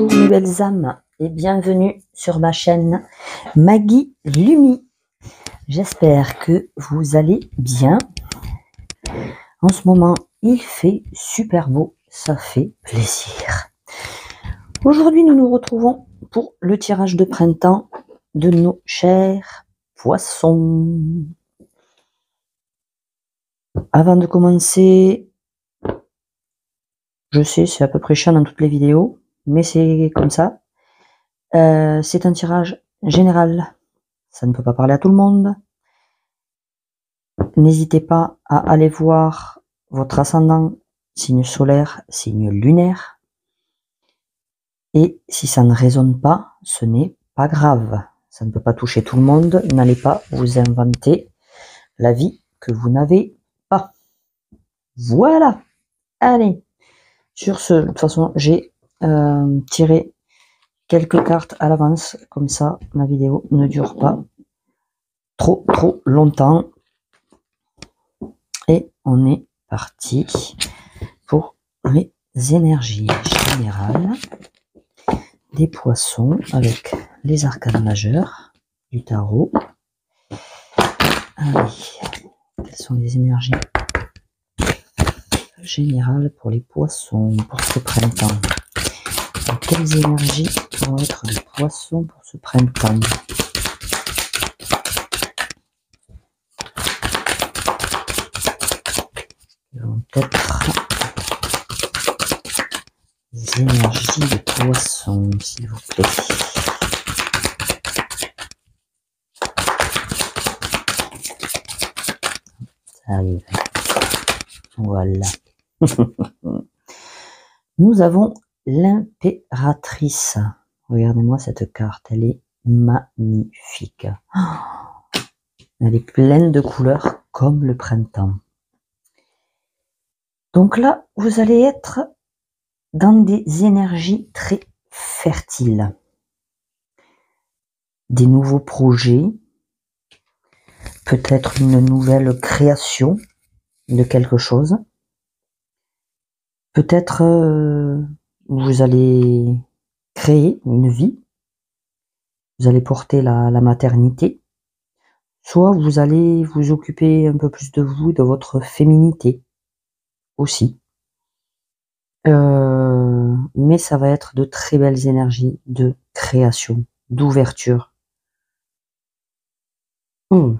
Bonjour mes belles âmes et bienvenue sur ma chaîne Maggie Lumi. J'espère que vous allez bien. En ce moment, il fait super beau, ça fait plaisir. Aujourd'hui, nous nous retrouvons pour le tirage de printemps de nos chers poissons. Avant de commencer, je sais, c'est à peu près chiant dans toutes les vidéos, mais c'est comme ça. C'est un tirage général. Ça ne peut pas parler à tout le monde. N'hésitez pas à aller voir votre ascendant, signe solaire, signe lunaire. Et si ça ne résonne pas, ce n'est pas grave. Ça ne peut pas toucher tout le monde. N'allez pas vous inventer la vie que vous n'avez pas. Voilà. Allez. Sur ce, de toute façon, j'ai tiré quelques cartes à l'avance. Comme ça, la vidéo ne dure pas trop longtemps. Et on est parti pour les énergies générales des poissons avec les arcanes majeurs du tarot. Allez, quelles sont les énergies générales pour les poissons pour ce printemps? Quelles énergies vont être les poissons pour ce printemps? Ils vont être les énergies de poissons, s'il vous plaît. Ça arrive. Voilà. Nous avons l'impératrice. Regardez-moi cette carte, elle est magnifique. Elle est pleine de couleurs comme le printemps. Donc là, vous allez être dans des énergies très fertiles. Des nouveaux projets, peut-être une nouvelle création de quelque chose. Peut-être vous allez créer une vie, vous allez porter la maternité, soit vous allez vous occuper un peu plus de vous, de votre féminité aussi. Mais ça va être de très belles énergies de création, d'ouverture.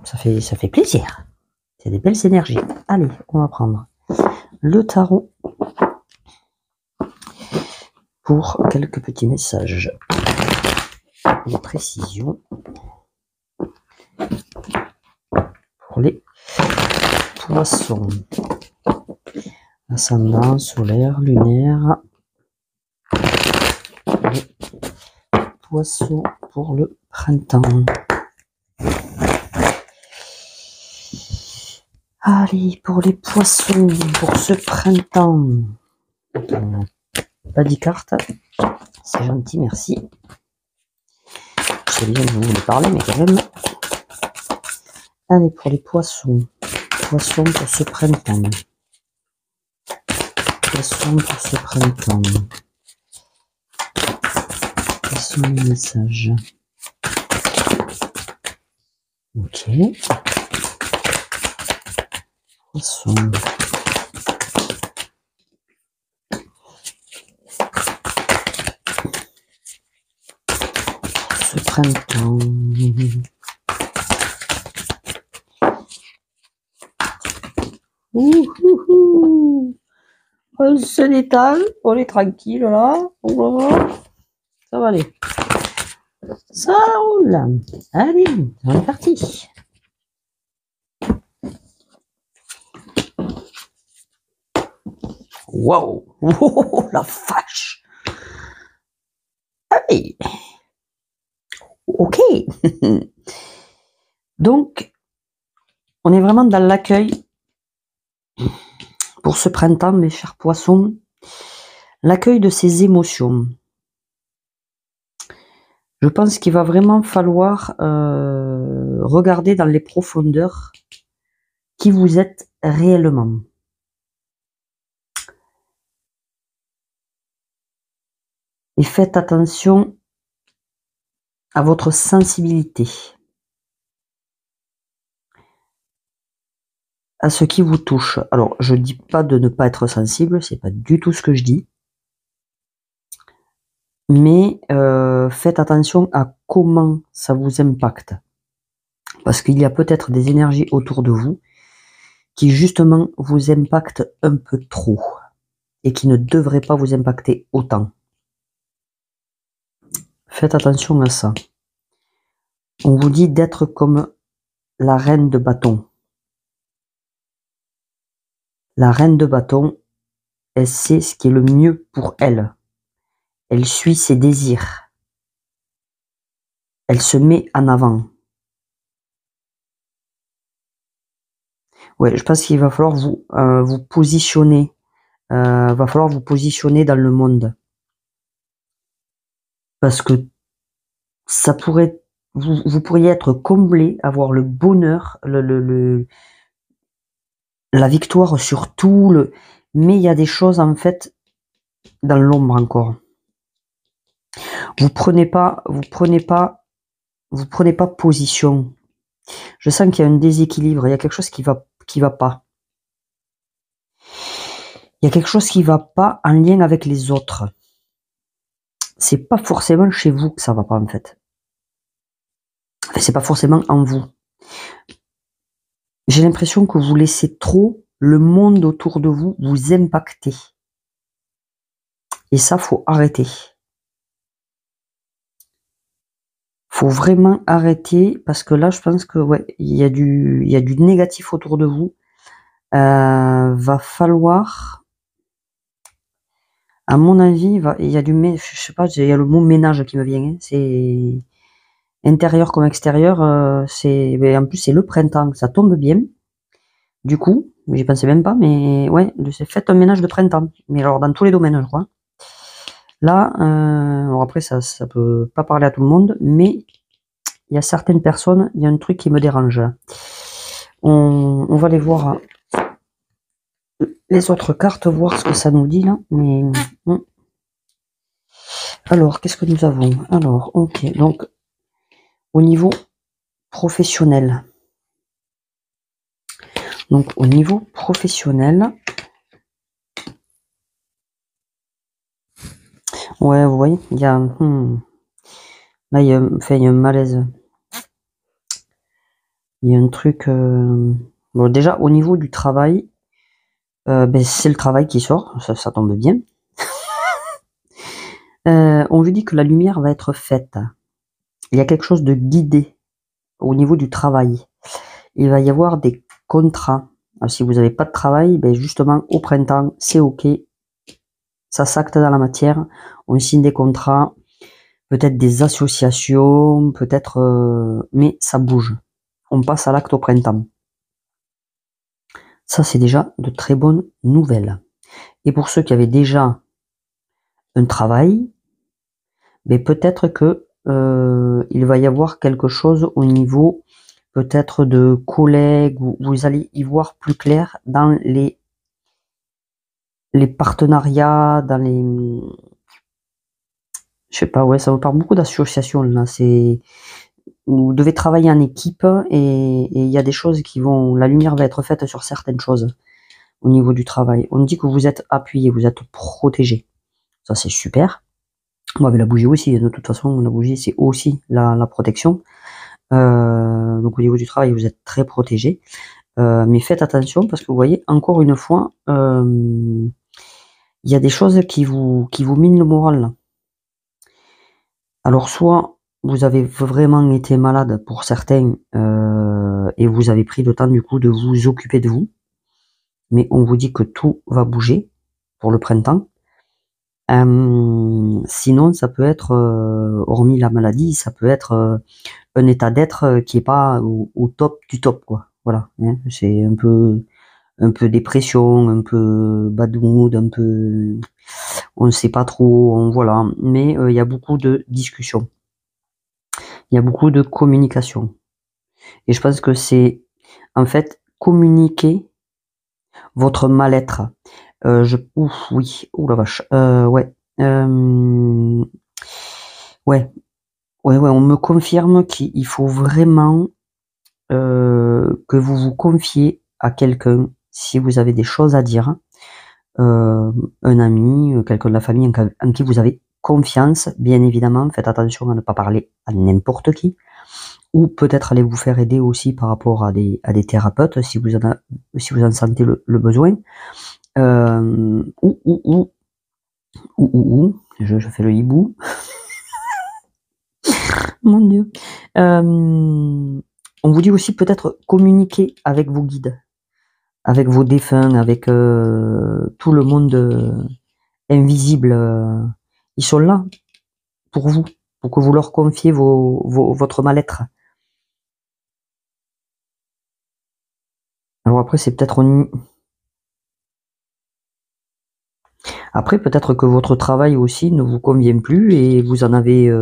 Ça fait plaisir. C'est des belles énergies. Allez, on va prendre le tarot pour quelques petits messages de précision pour les poissons. Ascendant, solaire, lunaire. Les poissons pour le printemps. Allez, pour les poissons, pour ce printemps. Pas 10 cartes. C'est gentil, merci. Je sais bien que vous voulez parler, mais quand même. Allez, pour les poissons. Poissons pour ce printemps. Poissons pour ce printemps. Quels sont les messages? Ok. Poissons. Ce printemps. On se détale, on est tranquille là. Ça va aller. Ça roule. Allez, on est parti. Wow, oh, la vache. Allez. Ok. Donc, on est vraiment dans l'accueil pour ce printemps, mes chers poissons. L'accueil de ces émotions. Je pense qu'il va vraiment falloir regarder dans les profondeurs qui vous êtes réellement. Et faites attention à votre sensibilité, à ce qui vous touche. Alors, je dis pas de ne pas être sensible, c'est pas du tout ce que je dis. Mais faites attention à comment ça vous impacte. Parce qu'il y a peut-être des énergies autour de vous qui justement vous impactent un peu trop et qui ne devraient pas vous impacter autant. Faites attention à ça. On vous dit d'être comme la reine de bâton. La reine de bâton, elle sait ce qui est le mieux pour elle. Elle suit ses désirs. Elle se met en avant. Ouais, je pense qu'il va falloir vous positionner. Va falloir vous positionner dans le monde. Parce que ça pourrait, vous pourriez être comblé, avoir le bonheur, la victoire sur tout mais il y a des choses en fait dans l'ombre encore. Vous prenez pas position. Je sens qu'il y a un déséquilibre, il y a quelque chose qui va pas. Il y a quelque chose qui va pas en lien avec les autres. C'est pas forcément chez vous que ça va pas en fait. Enfin, c'est pas forcément en vous. J'ai l'impression que vous laissez trop le monde autour de vous vous impacter. Et ça, faut arrêter. Faut vraiment arrêter parce que là, je pense que ouais, il y a du négatif autour de vous. Va falloir, à mon avis, il y a je sais pas, il y a le mot ménage qui me vient. Hein. C'est intérieur comme extérieur. Mais en plus c'est le printemps, ça tombe bien. Du coup, j'y pensais même pas, mais ouais, faites un ménage de printemps. Mais alors dans tous les domaines, je crois. Là, alors après ça peut pas parler à tout le monde, mais il y a certaines personnes, il y a un truc qui me dérange. On va aller voir les autres cartes, voir ce que ça nous dit là. Mais alors, qu'est-ce que nous avons? Alors, ok, donc au niveau professionnel. Donc au niveau professionnel, ouais, vous voyez, il y a là il y a un malaise. Il y a un truc. Bon, déjà au niveau du travail, c'est le travail qui sort, ça tombe bien. On vous dit que la lumière va être faite. Il y a quelque chose de guidé au niveau du travail. Il va y avoir des contrats. Alors, si vous n'avez pas de travail, justement au printemps, c'est ok. Ça s'acte dans la matière. On signe des contrats, peut-être des associations, peut-être, mais ça bouge. On passe à l'acte au printemps. Ça, c'est déjà de très bonnes nouvelles. Et pour ceux qui avaient déjà un travail, peut-être que il va y avoir quelque chose au niveau peut-être de collègues, où vous allez y voir plus clair dans les partenariats, dans les, je sais pas, ouais, ça me parle beaucoup d'associations là. Vous devez travailler en équipe et il y a des choses la lumière va être faite sur certaines choses au niveau du travail. On dit que vous êtes appuyé, vous êtes protégé. Ça c'est super. Moi avec la bougie aussi, de toute façon la bougie c'est aussi la protection. Donc au niveau du travail vous êtes très protégé. Mais faites attention parce que vous voyez encore une fois, il y a des choses qui vous minent le moral là. Alors soit vous avez vraiment été malade pour certains et vous avez pris le temps du coup de vous occuper de vous, mais on vous dit que tout va bouger pour le printemps. Sinon ça peut être, hormis la maladie, ça peut être un état d'être qui est pas au top du top quoi. Voilà, hein, c'est un peu dépression, un peu bad mood, un peu on ne sait pas trop, voilà. Mais il y a beaucoup de discussions. Il y a beaucoup de communication. Et je pense que c'est, en fait, communiquer votre mal-être. Oui, oh la vache. Ouais. Ouais, on me confirme qu'il faut vraiment que vous vous confiez à quelqu'un si vous avez des choses à dire. Un ami, quelqu'un de la famille en qui vous avez confiance, bien évidemment. Faites attention à ne pas parler à n'importe qui. Ou peut-être allez vous faire aider aussi par rapport à des thérapeutes si vous en sentez le besoin. Je fais le hibou. Mon Dieu. On vous dit aussi peut-être communiquer avec vos guides, avec vos défunts, avec tout le monde invisible. Ils sont là pour vous, pour que vous leur confiez votre mal-être. Alors après, c'est peut-être après peut-être que votre travail aussi ne vous convient plus et vous en avez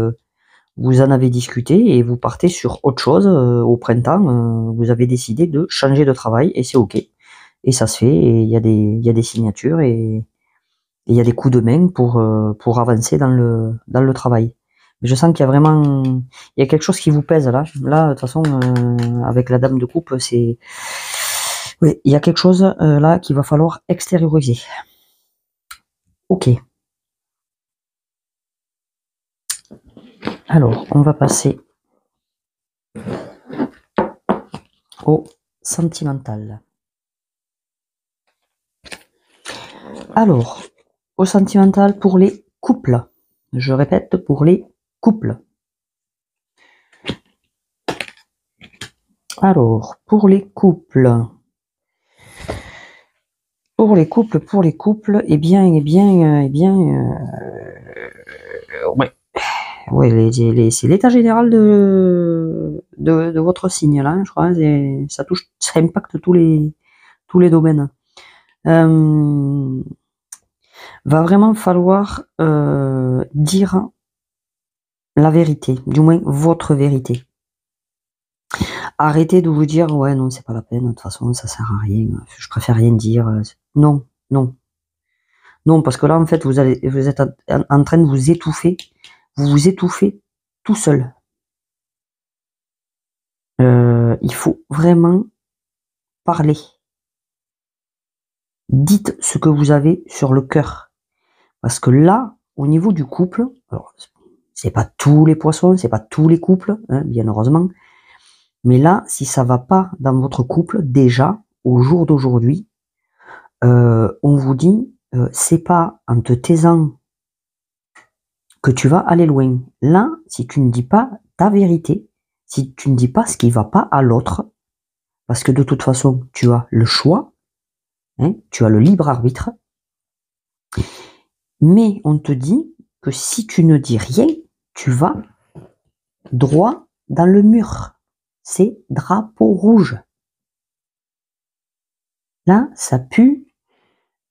discuté et vous partez sur autre chose au printemps. Vous avez décidé de changer de travail et c'est ok. Et ça se fait et il y a des signatures et il y a des coups de main pour avancer dans le travail. Mais je sens qu'il y a vraiment il y a quelque chose qui vous pèse là. Là, de toute façon, avec la dame de coupe, oui, il y a quelque chose là qu'il va falloir extérioriser. Ok. Alors, on va passer au sentimental. Alors, au sentimental pour les couples. Je répète, pour les couples. Alors, pour les couples, eh bien, ouais, c'est l'état général de votre signe là, je crois. Ça impacte tous les domaines. Va vraiment falloir dire la vérité, du moins votre vérité. Arrêtez de vous dire ouais non c'est pas la peine, de toute façon ça sert à rien, je préfère rien dire. Non, parce que là en fait vous êtes en train de vous étouffer, tout seul. Il faut vraiment parler. Dites ce que vous avez sur le cœur. Parce que là, au niveau du couple, alors, c'est pas tous les poissons, c'est pas tous les couples, hein, bien heureusement. Mais là, si ça va pas dans votre couple, déjà, au jour d'aujourd'hui, on vous dit, c'est pas en te taisant que tu vas aller loin. Là, si tu ne dis pas ta vérité, si tu ne dis pas ce qui va pas à l'autre, parce que de toute façon, tu as le choix, hein, tu as le libre arbitre, mais on te dit que si tu ne dis rien, tu vas droit dans le mur. C'est drapeau rouge. Là, ça pue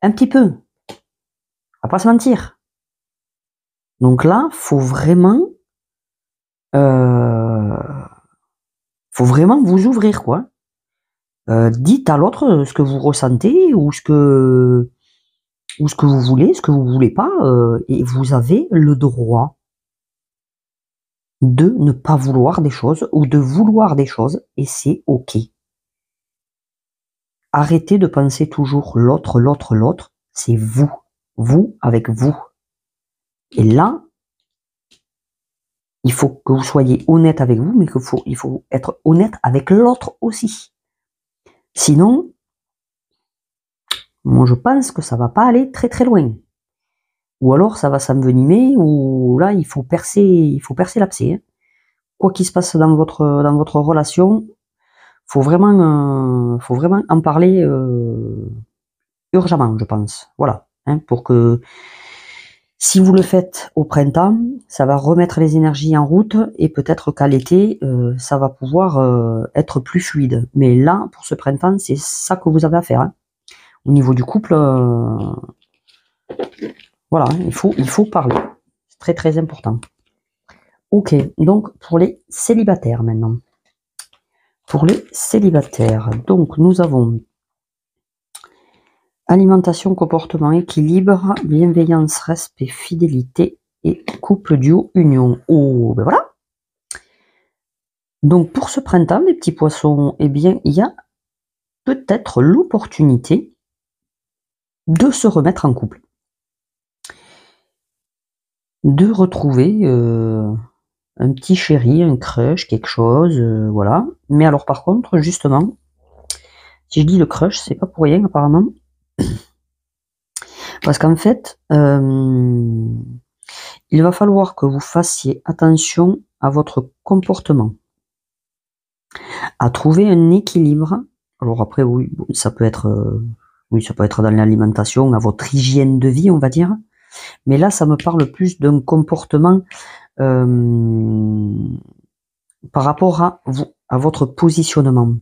un petit peu. On va pas se mentir. Donc là, faut vraiment vous ouvrir, quoi. Dites à l'autre ce que vous ressentez ou ce que vous voulez, ce que vous voulez pas, et vous avez le droit de ne pas vouloir des choses ou de vouloir des choses, et c'est ok. Arrêtez de penser toujours l'autre, c'est vous avec vous. Et là, il faut que vous soyez honnête avec vous, mais il faut être honnête avec l'autre aussi. Sinon, moi je pense que ça va pas aller très très loin. Ou alors ça va s'envenimer, ou là il faut percer l'abcès. Hein. Quoi qu'il se passe dans votre relation, faut vraiment en parler urgemment, je pense. Voilà, hein, pour que si vous le faites au printemps, ça va remettre les énergies en route et peut-être qu'à l'été, ça va pouvoir être plus fluide. Mais là, pour ce printemps, c'est ça que vous avez à faire. Hein. Au niveau du couple, voilà, hein, il faut parler. C'est très très important. Ok, donc pour les célibataires maintenant. Pour les célibataires, donc nous avons Alimentation, comportement, équilibre, bienveillance, respect, fidélité et couple, duo, union. Oh, ben voilà. Donc pour ce printemps, les petits poissons, eh bien, il y a peut-être l'opportunité de se remettre en couple. De retrouver un petit chéri, un crush, quelque chose, voilà. Mais alors par contre, justement, si je dis le crush, c'est pas pour rien apparemment. Parce qu'en fait, il va falloir que vous fassiez attention à votre comportement, à trouver un équilibre. Alors après, oui, ça peut être, ça peut être dans l'alimentation, à votre hygiène de vie, on va dire. Mais là, ça me parle plus d'un comportement par rapport à votre positionnement.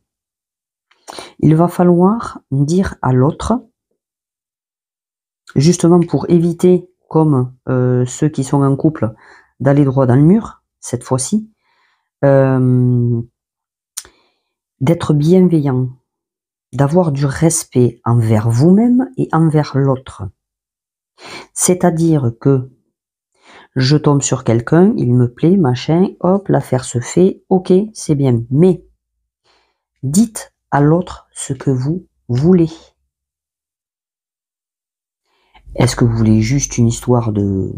Il va falloir dire à l'autre, justement pour éviter, comme ceux qui sont en couple, d'aller droit dans le mur, cette fois-ci, d'être bienveillant, d'avoir du respect envers vous-même et envers l'autre. C'est-à-dire que je tombe sur quelqu'un, il me plaît, machin, hop, l'affaire se fait, ok, c'est bien. Mais dites à l'autre ce que vous voulez. Est-ce que vous voulez juste une histoire de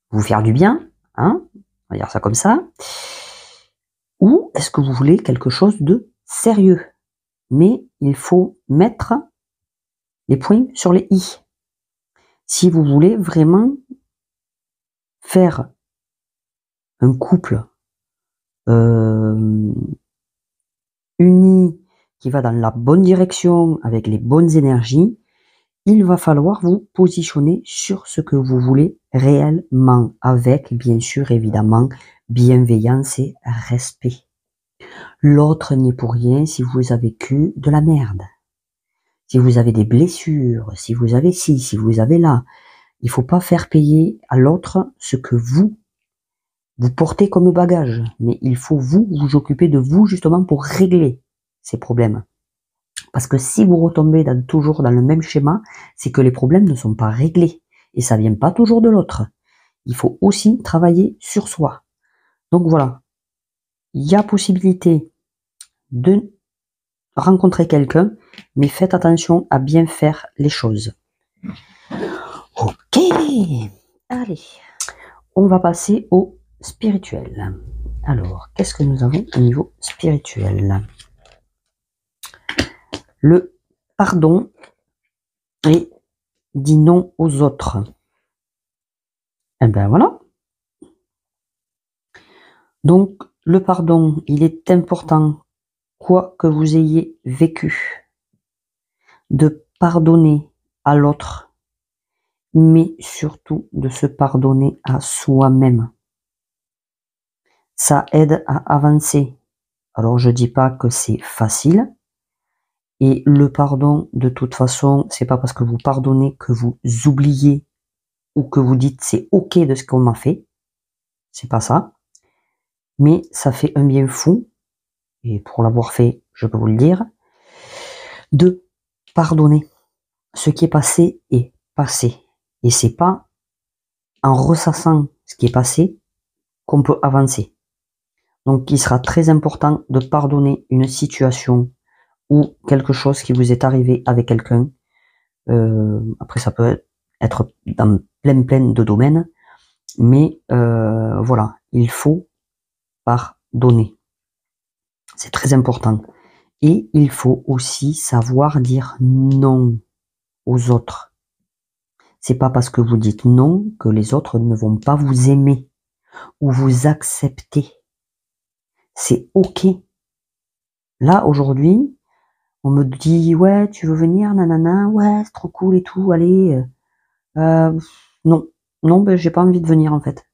vous faire du bien, hein, on va dire ça comme ça, ou est-ce que vous voulez quelque chose de sérieux? Mais il faut mettre les points sur les i. Si vous voulez vraiment faire un couple uni, qui va dans la bonne direction, avec les bonnes énergies, il va falloir vous positionner sur ce que vous voulez réellement, avec, bien sûr, évidemment, bienveillance et respect. L'autre n'est pour rien si vous avez vécu de la merde. Si vous avez des blessures, si vous avez ci, si vous avez là, il faut pas faire payer à l'autre ce que vous portez comme bagage. Mais il faut vous occuper de vous justement pour régler ces problèmes. Parce que si vous retombez toujours dans le même schéma, c'est que les problèmes ne sont pas réglés. Et ça vient pas toujours de l'autre. Il faut aussi travailler sur soi. Donc voilà. Il y a possibilité de rencontrer quelqu'un, mais faites attention à bien faire les choses. Ok. Allez. On va passer au spirituel. Alors, qu'est-ce que nous avons au niveau spirituel? Le pardon et dit non aux autres. Eh ben voilà. Donc, le pardon, il est important, quoi que vous ayez vécu, de pardonner à l'autre, mais surtout de se pardonner à soi-même. Ça aide à avancer. Alors, je dis pas que c'est facile. Et le pardon, de toute façon, c'est pas parce que vous pardonnez que vous oubliez ou que vous dites c'est ok de ce qu'on m'a fait. C'est pas ça. Mais ça fait un bien fou, et pour l'avoir fait, je peux vous le dire, de pardonner. Ce qui est passé est passé. Et c'est pas en ressassant ce qui est passé qu'on peut avancer. Donc il sera très important de pardonner une situation ou quelque chose qui vous est arrivé avec quelqu'un. Après ça peut être dans plein de domaines, mais voilà, il faut pardonner. C'est très important. Et il faut aussi savoir dire non aux autres. C'est pas parce que vous dites non que les autres ne vont pas vous aimer ou vous accepter. C'est ok. Là, aujourd'hui, on me dit, ouais, tu veux venir, nanana, ouais, c'est trop cool et tout, allez. Non, non, ben, j'ai pas envie de venir, en fait.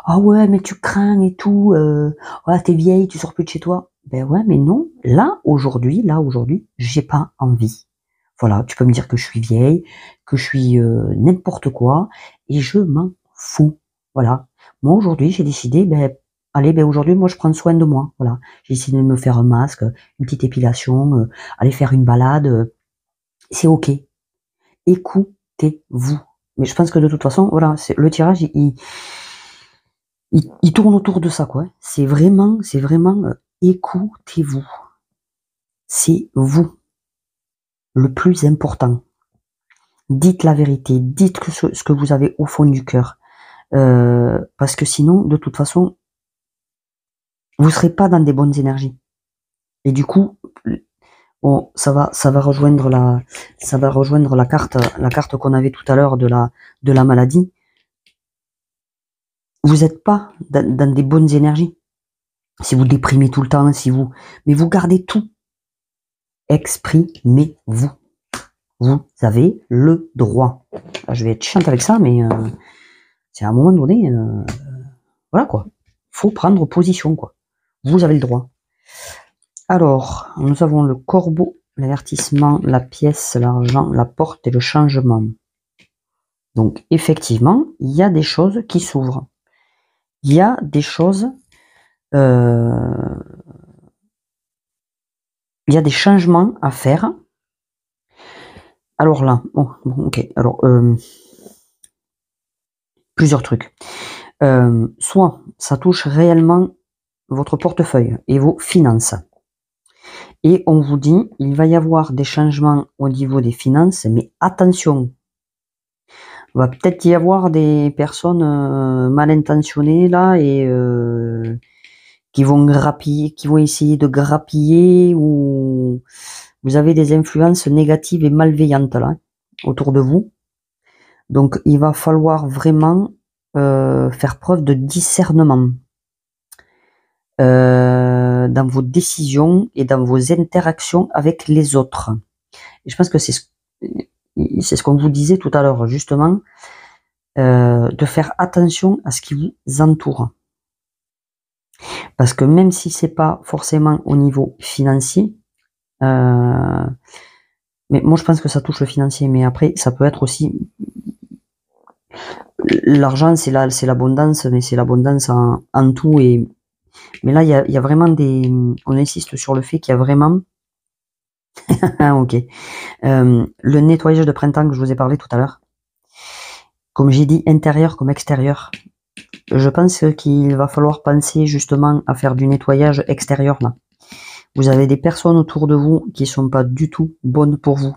Ah ouais, mais tu crains et tout, ouais, t'es vieille, tu sors plus de chez toi. Ben ouais, mais non, là, aujourd'hui, j'ai pas envie. Voilà, tu peux me dire que je suis vieille, que je suis n'importe quoi, et je m'en fous. Voilà. Moi, aujourd'hui, j'ai décidé, ben, allez, ben, aujourd'hui, moi, je prends soin de moi. Voilà. J'ai décidé de me faire un masque, une petite épilation, aller faire une balade. C'est ok. écoutez-vous. Mais je pense que de toute façon, voilà, le tirage, il tourne autour de ça, quoi. C'est vraiment, écoutez-vous. C'est vous le plus important. Dites la vérité, dites ce que vous avez au fond du cœur. Parce que sinon, de toute façon, vous serez pas dans des bonnes énergies. Et du coup, bon, ça va rejoindre la carte qu'on avait tout à l'heure de la maladie. Vous n'êtes pas dans des bonnes énergies. Si vous déprimez tout le temps, mais vous gardez tout. Exprimez-vous. Vous avez le droit. Là, je vais être chiante avec ça, mais c'est à un moment donné, voilà quoi. Faut prendre position, quoi. Vous avez le droit. Alors, nous avons le corbeau, l'avertissement, la pièce, l'argent, la porte et le changement. Donc, effectivement, il y a des choses qui s'ouvrent. Il y a des choses, il y a des changements à faire. Alors là, bon, ok. Alors, plusieurs trucs. Soit ça touche réellement votre portefeuille et vos finances. Et on vous dit, il va y avoir des changements au niveau des finances, mais attention, il va peut-être y avoir des personnes mal intentionnées là et qui vont essayer de grappiller, ou vous avez des influences négatives et malveillantes là autour de vous. Donc il va falloir vraiment faire preuve de discernement dans vos décisions et dans vos interactions avec les autres. Et je pense que c'est ce qu'on vous disait tout à l'heure, justement, de faire attention à ce qui vous entoure. Parce que même si c'est pas forcément au niveau financier, mais moi je pense que ça touche le financier, mais après ça peut être aussi l'argent, c'est l'abondance, mais c'est l'abondance en tout. Mais là il y a vraiment on insiste sur le fait qu'il y a vraiment ok, le nettoyage de printemps que je vous ai parlé tout à l'heure, comme j'ai dit, intérieur comme extérieur. Je pense qu'il va falloir penser justement à faire du nettoyage extérieur là. Vous avez des personnes autour de vous qui sont pas du tout bonnes pour vous.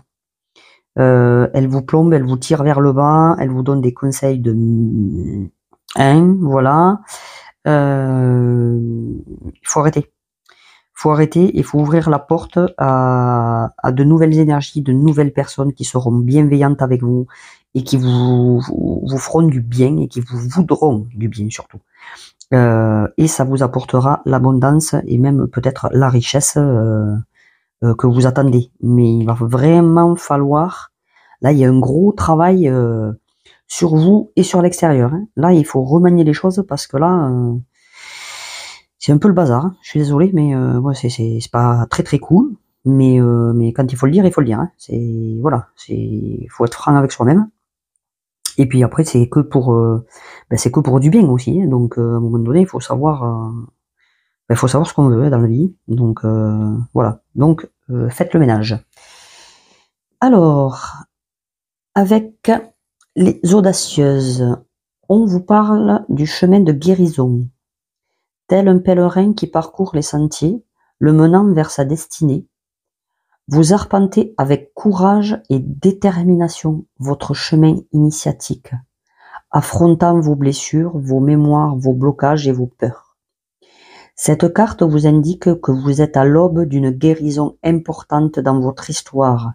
Elles vous plombent, elles vous tirent vers le bas, elles vous donnent des conseils de voilà. Il faut arrêter. Faut arrêter et il faut ouvrir la porte à de nouvelles énergies, de nouvelles personnes qui seront bienveillantes avec vous et qui vous feront du bien et qui vous voudront du bien surtout. Et ça vous apportera l'abondance et même peut-être la richesse que vous attendez. Mais il va vraiment falloir, là il y a un gros travail sur vous et sur l'extérieur. Hein. Là il faut remanier les choses parce que là c'est un peu le bazar. Hein. Je suis désolé, mais ouais, c'est pas très très cool. Mais quand il faut le dire, il faut le dire. Hein. C'est voilà, il faut être franc avec soi-même. Et puis après c'est que pour du bien aussi. Hein. Donc à un moment donné il faut savoir ce qu'on veut dans la vie. Donc voilà. Donc faites le ménage. Alors, avec les audacieuses, on vous parle du chemin de guérison. Tel un pèlerin qui parcourt les sentiers, le menant vers sa destinée, vous arpentez avec courage et détermination votre chemin initiatique, affrontant vos blessures, vos mémoires, vos blocages et vos peurs. Cette carte vous indique que vous êtes à l'aube d'une guérison importante dans votre histoire,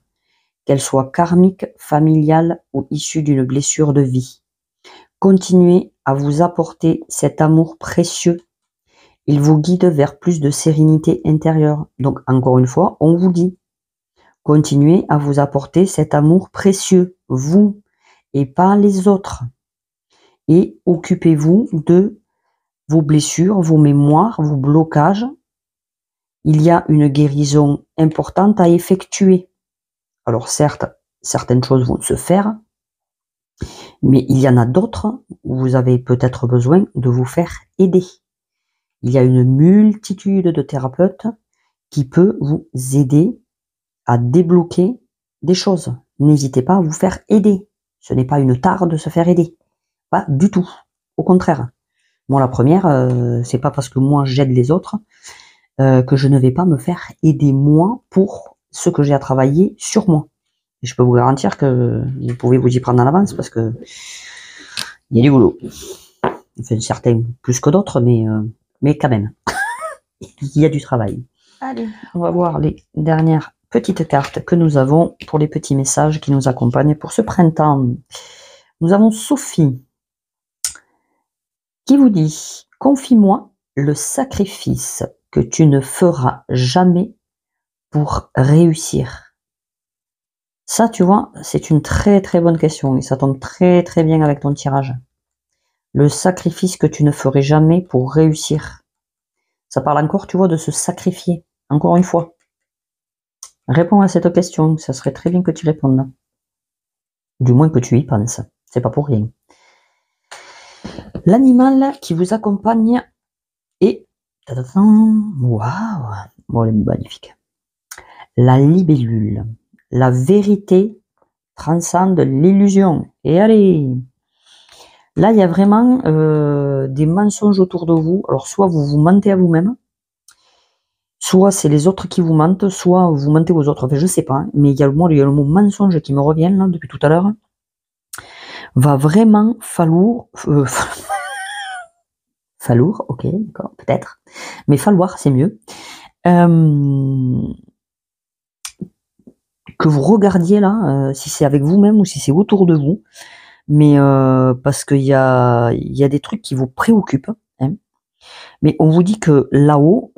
qu'elle soit karmique, familiale ou issue d'une blessure de vie. Continuez à vous apporter cet amour précieux. Il vous guide vers plus de sérénité intérieure. Donc, encore une fois, on vous dit, continuez à vous apporter cet amour précieux, vous, et pas les autres. Et occupez-vous de vos blessures, vos mémoires, vos blocages. Il y a une guérison importante à effectuer. Alors certes, certaines choses vont se faire, mais il y en a d'autres où vous avez peut-être besoin de vous faire aider. Il y a une multitude de thérapeutes qui peut vous aider à débloquer des choses. n'hésitez pas à vous faire aider. Ce n'est pas une tare de se faire aider. Pas du tout. Au contraire. Moi, la première, c'est pas parce que moi j'aide les autres que je ne vais pas me faire aider moi pour ce que j'ai à travailler sur moi. Et je peux vous garantir que vous pouvez vous y prendre en avance parce que il y a du boulot. Enfin, certains plus que d'autres, mais quand même. Il y a du travail. Allez, on va voir les dernières petites cartes que nous avons pour les petits messages qui nous accompagnent pour ce printemps. Nous avons Sophie qui vous dit « Confie-moi le sacrifice que tu ne feras jamais pour réussir ». Ça, tu vois, c'est une très très bonne question et ça tombe très très bien avec ton tirage. Le sacrifice que tu ne ferais jamais pour réussir. Ça parle encore, tu vois, de se sacrifier. Encore une fois. Réponds à cette question. Ça serait très bien que tu répondes. Du moins que tu y penses. C'est pas pour rien. L'animal qui vous accompagne est... Waouh! Bon, elle est magnifique. La libellule. La vérité transcende l'illusion. Et allez! Là, il y a vraiment des mensonges autour de vous. Alors, soit vous vous mentez à vous-même, soit c'est les autres qui vous mentent, soit vous mentez aux autres. Enfin, je sais pas, hein, mais il y a le mot mensonge qui me revient là depuis tout à l'heure. Va vraiment falloir... falloir, ok, d'accord, peut-être. Mais falloir, c'est mieux. Que vous regardiez là, si c'est avec vous-même ou si c'est autour de vous. Mais parce qu'il y a des trucs qui vous préoccupent. Hein. Mais on vous dit que là-haut,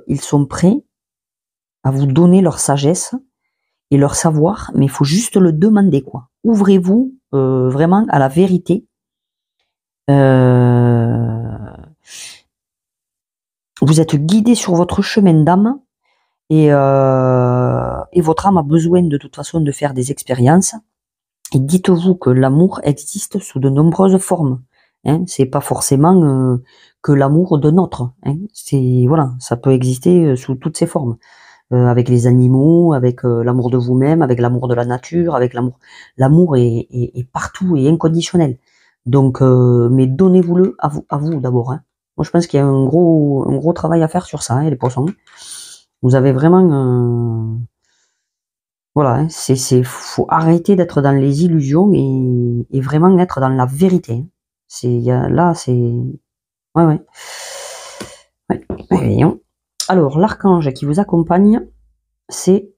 ils sont prêts à vous donner leur sagesse et leur savoir, mais il faut juste le demander, quoi. Ouvrez-vous vraiment à la vérité. Vous êtes guidé sur votre chemin d'âme et votre âme a besoin de toute façon de faire des expériences. Et dites-vous que l'amour existe sous de nombreuses formes. Hein. C'est pas forcément que l'amour de notre. Hein. C'est voilà, ça peut exister sous toutes ses formes. Avec les animaux, avec l'amour de vous-même, avec l'amour de la nature, avec l'amour est partout et inconditionnel. Donc, mais donnez-vous-le à vous d'abord. Hein. Moi, je pense qu'il y a un gros travail à faire sur ça, hein, les poissons. Vous avez vraiment, voilà, hein, faut arrêter d'être dans les illusions et vraiment être dans la vérité. Hein. Là, c'est, ouais. Voyons. Alors, l'archange qui vous accompagne, c'est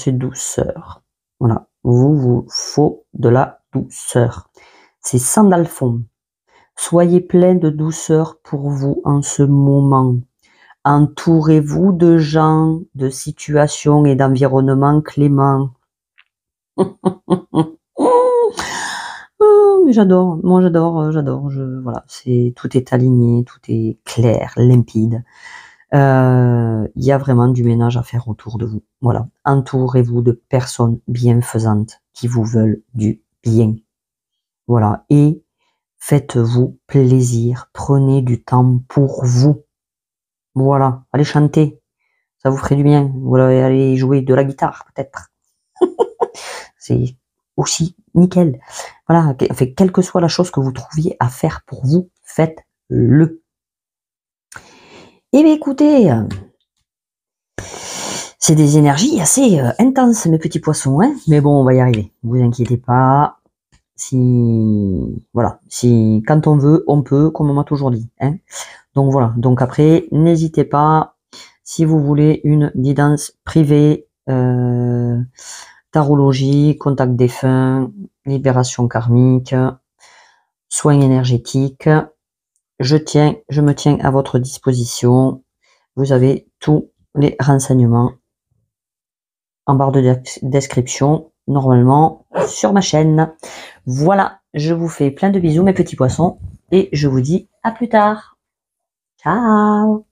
douceur. Voilà, vous faut de la douceur. C'est Sandalphon. Soyez plein de douceur pour vous en ce moment. Entourez-vous de gens, de situations et d'environnements cléments. Oh, mais j'adore, moi j'adore, voilà, tout est aligné, tout est clair, limpide. Il y a vraiment du ménage à faire autour de vous. Voilà. Entourez-vous de personnes bienfaisantes qui vous veulent du bien. Voilà. Et faites-vous plaisir. Prenez du temps pour vous. Voilà. Allez chanter. Ça vous ferait du bien. Voilà. Allez jouer de la guitare, peut-être. C'est aussi nickel. Voilà. Enfin, quelle que soit la chose que vous trouviez à faire pour vous, faites-le. Eh bien, écoutez, c'est des énergies assez intenses, mes petits poissons, hein. Mais bon, on va y arriver. Ne vous inquiétez pas. Voilà, quand on veut, on peut, comme on m'a toujours dit, hein. Donc voilà. Donc après, n'hésitez pas, si vous voulez une guidance privée, tarologie, contact défunt, libération karmique, soins énergétiques, je me tiens à votre disposition. Vous avez tous les renseignements en barre de description, normalement, sur ma chaîne. Voilà, je vous fais plein de bisous, mes petits poissons, et je vous dis à plus tard. Ciao!